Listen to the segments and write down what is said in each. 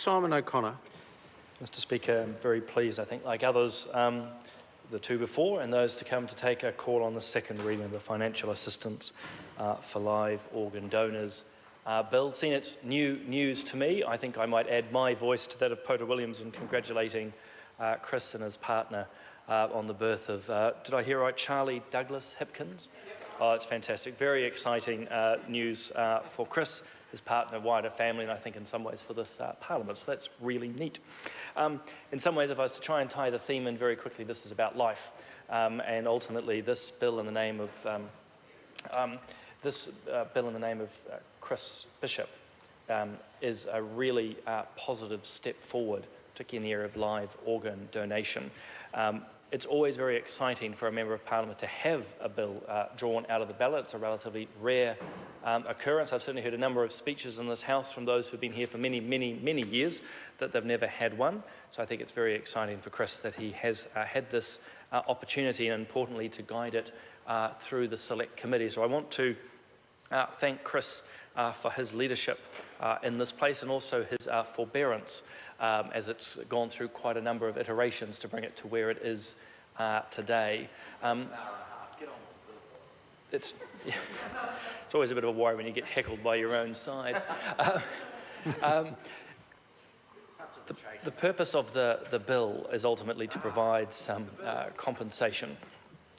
Simon O'Connor. Mr Speaker, I'm very pleased, I think, like others, the two before and those to come, to take a call on the second reading of the Financial Assistance for Live Organ Donors bill. Seeing it's new news to me, I think I might add my voice to that of Pota Williams in congratulating Chris and his partner on the birth of, did I hear right, Charlie Douglas Hipkins? Oh, it's fantastic. Very exciting news for Chris, his partner, wider family, and I think in some ways for this Parliament. So that's really neat. In some ways, if I was to try and tie the theme in very quickly, this is about life. And ultimately, this bill in the name of Chris Bishop is a really positive step forward, particularly in the area of live organ donation. It's always very exciting for a Member of Parliament to have a bill drawn out of the ballot. It's a relatively rare occurrence. I've certainly heard a number of speeches in this House from those who've been here for many, many, many years that they've never had one. So I think it's very exciting for Chris that he has had this opportunity, and importantly to guide it through the Select Committee. So I want to thank Chris for his leadership in this place, and also his forbearance as it's gone through quite a number of iterations to bring it to where it is today. It's always a bit of a worry when you get heckled by your own side. The purpose of the bill is ultimately to provide some compensation.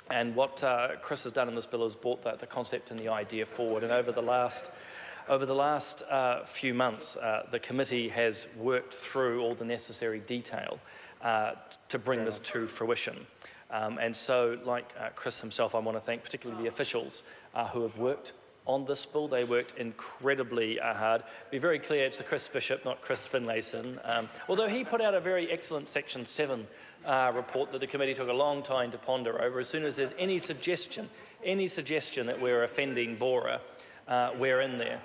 And what Chris has done in this bill is brought the concept and the idea forward. And over the last few months, the committee has worked through all the necessary detail to bring this to fruition. And so, like Chris himself, I want to thank particularly the officials who have worked on this bill. They worked incredibly hard. Be very clear, it's the Chris Bishop, not Chris Finlayson. Although he put out a very excellent Section 7 report that the committee took a long time to ponder over. As soon as there's any suggestion that we're offending Bora, we're in there.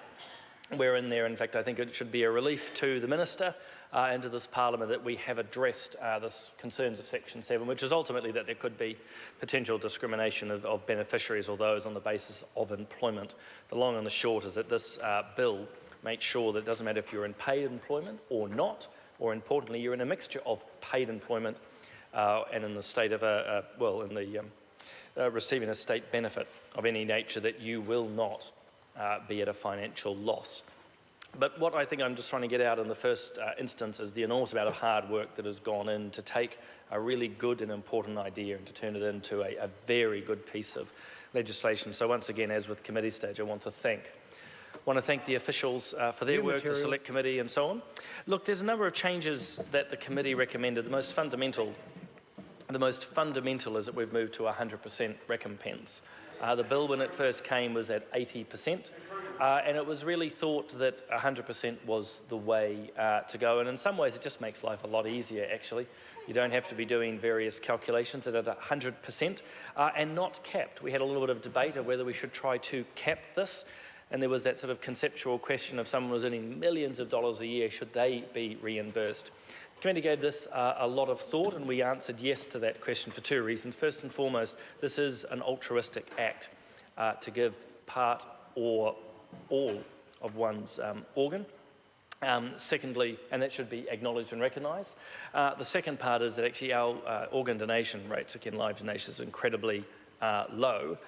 We're in there. In fact, I think it should be a relief to the Minister and to this Parliament that we have addressed the concerns of Section 7, which is ultimately that there could be potential discrimination of beneficiaries or those on the basis of employment. The long and the short is that this bill makes sure that it doesn't matter if you're in paid employment or not, or importantly, you're in a mixture of paid employment and in the state of receiving a state benefit of any nature, that you will not be at a financial loss. But what I think I'm just trying to get out in the first instance is the enormous amount of hard work that has gone in to take a really good and important idea and to turn it into a very good piece of legislation. So once again, as with committee stage, I want to thank the officials for their work, the Select Committee and so on. Look, there's a number of changes that the committee recommended. The most fundamental is that we've moved to 100% recompense. The bill, when it first came, was at 80%, and it was really thought that 100% was the way to go. And in some ways, it just makes life a lot easier, actually. You don't have to be doing various calculations at 100% and not capped. We had a little bit of debate of whether we should try to cap this, and there was that sort of conceptual question of someone was earning millions of dollars a year, should they be reimbursed? The committee gave this a lot of thought, and we answered yes to that question for two reasons. First and foremost, this is an altruistic act to give part or all of one's organ. Secondly, and that should be acknowledged and recognised, the second part is that actually our organ donation rates, again live donation, is incredibly low,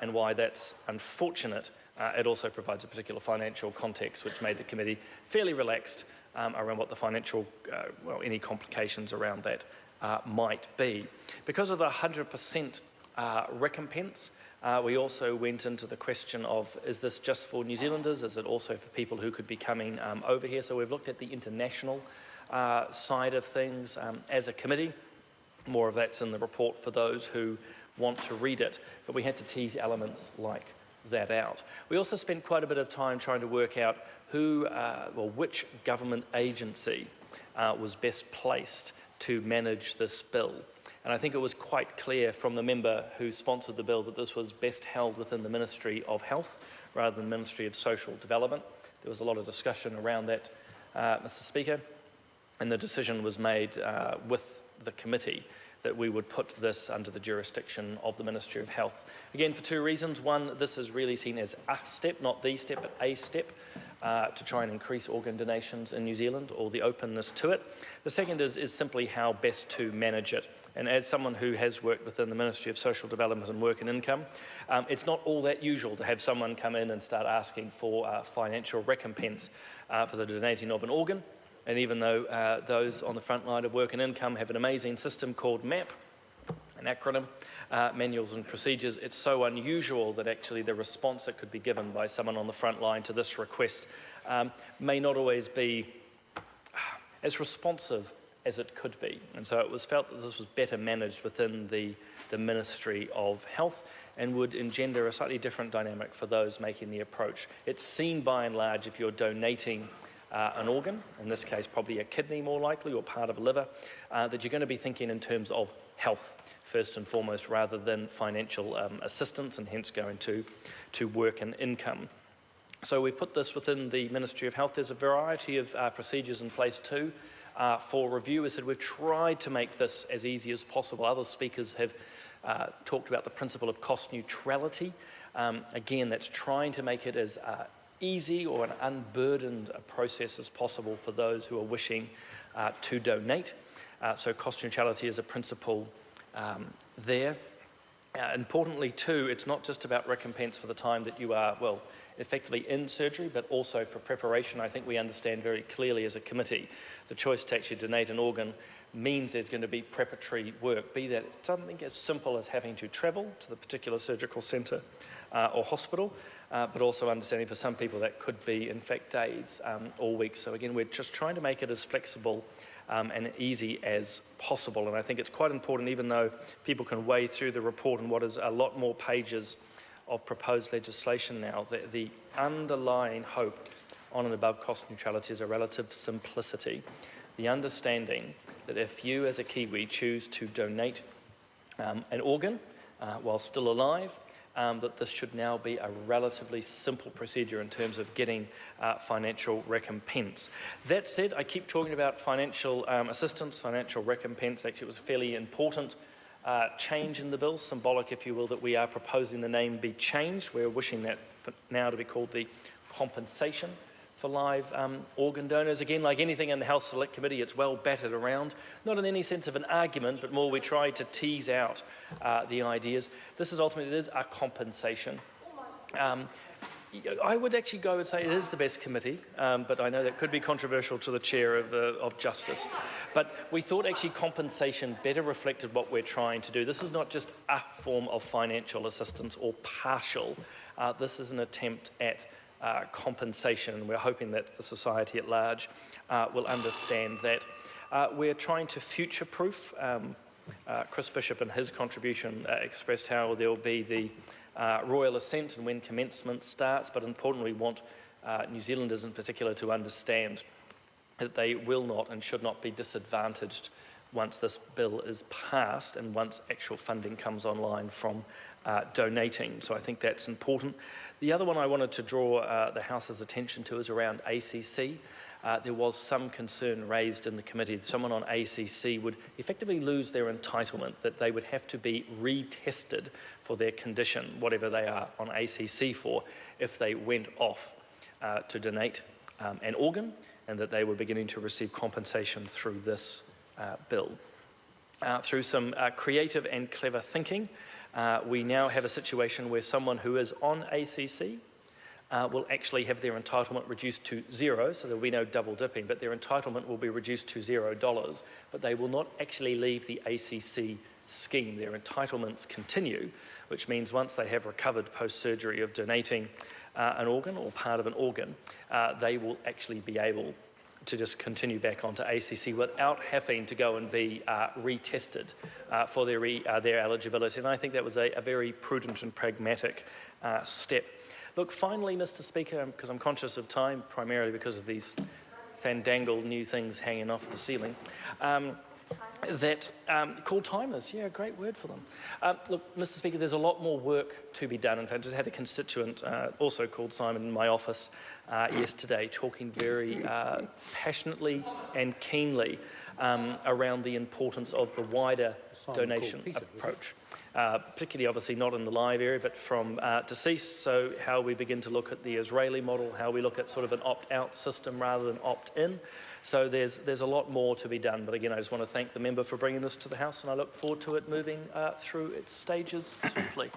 and why that's unfortunate. It also provides a particular financial context which made the committee fairly relaxed around what the financial, any complications around that might be. Because of the 100% recompense, we also went into the question of, is this just for New Zealanders? Is it also for people who could be coming over here? So we've looked at the international side of things as a committee. More of that's in the report for those who want to read it, but we had to tease elements like that out. We also spent quite a bit of time trying to work out which government agency was best placed to manage this bill. And I think it was quite clear from the member who sponsored the bill that this was best held within the Ministry of Health rather than the Ministry of Social Development. There was a lot of discussion around that, Mr. Speaker, and the decision was made with the committee that we would put this under the jurisdiction of the Ministry of Health. Again, for two reasons. One, this is really seen as a step, not the step, but a step to try and increase organ donations in New Zealand, or the openness to it. The second is simply how best to manage it. And as someone who has worked within the Ministry of Social Development and Work and Income, it's not all that usual to have someone come in and start asking for financial recompense for the donating of an organ. And even though those on the front line of work and income have an amazing system called MAP, an acronym, manuals and procedures, it's so unusual that actually the response that could be given by someone on the front line to this request may not always be as responsive as it could be. And so it was felt that this was better managed within the Ministry of Health and would engender a slightly different dynamic for those making the approach. It's seen by and large, if you're donating an organ, in this case probably a kidney more likely, or part of a liver, that you're going to be thinking in terms of health first and foremost, rather than financial assistance, and hence going to work and income. So we put this within the Ministry of Health. There's a variety of procedures in place too for review. As I said, we've tried to make this as easy as possible. Other speakers have talked about the principle of cost neutrality. Again, that's trying to make it as easy or an unburdened process as possible for those who are wishing to donate. So cost neutrality is a principle there. Importantly too, it's not just about recompense for the time that you are, well, effectively in surgery, but also for preparation. I think we understand very clearly as a committee the choice to actually donate an organ means there's going to be preparatory work, be that something as simple as having to travel to the particular surgical centre or hospital, but also understanding for some people that could be in fact days or weeks. So again, we're just trying to make it as flexible and easy as possible. And I think it's quite important, even though people can wade through the report and what is a lot more pages of proposed legislation now, the underlying hope on and above cost neutrality is a relative simplicity. The understanding that if you as a Kiwi choose to donate an organ while still alive, that this should now be a relatively simple procedure in terms of getting financial recompense. That said, I keep talking about financial assistance, financial recompense. Actually, it was a fairly important change in the bill, symbolic, if you will, that we are proposing the name be changed. We're wishing that for now to be called the compensation for live organ donors. Again, like anything in the Health Select Committee, it's well battered around, not in any sense of an argument, but more we try to tease out the ideas. This is ultimately, it is a compensation. I would actually go and say it is the best committee, but I know that could be controversial to the chair of Justice. But we thought actually compensation better reflected what we're trying to do. This is not just a form of financial assistance or partial. This is an attempt at compensation, and we're hoping that the society at large will understand that. We're trying to future-proof. Chris Bishop in his contribution expressed how there will be the royal assent and when commencement starts, but importantly we want New Zealanders in particular to understand that they will not and should not be disadvantaged once this bill is passed and once actual funding comes online from donating. So I think that's important. The other one I wanted to draw the House's attention to is around ACC. There was some concern raised in the committee that someone on ACC would effectively lose their entitlement, that they would have to be retested for their condition, whatever they are on ACC for, if they went off to donate an organ, and that they were beginning to receive compensation through this bill. Through some creative and clever thinking, we now have a situation where someone who is on ACC will actually have their entitlement reduced to zero, so there will be no double dipping, but their entitlement will be reduced to $0, but they will not actually leave the ACC scheme. Their entitlements continue, which means once they have recovered post-surgery of donating an organ or part of an organ, they will actually be able to just continue back onto ACC without having to go and be retested for their eligibility. And I think that was a very prudent and pragmatic step. Look, finally, Mr. Speaker, because I'm conscious of time, primarily because of these fandangled new things hanging off the ceiling, called timers, yeah, great word for them. Look, Mr. Speaker, there's a lot more work to be done. In fact, I had a constituent, also called Simon, in my office yesterday, talking very passionately and keenly around the importance of the wider donation approach. particularly obviously not in the live area, but from deceased. So how we begin to look at the Israeli model, how we look at sort of an opt-out system rather than opt-in. So there's a lot more to be done. But again, I just want to thank the member for bringing this to the House, and I look forward to it moving through its stages swiftly.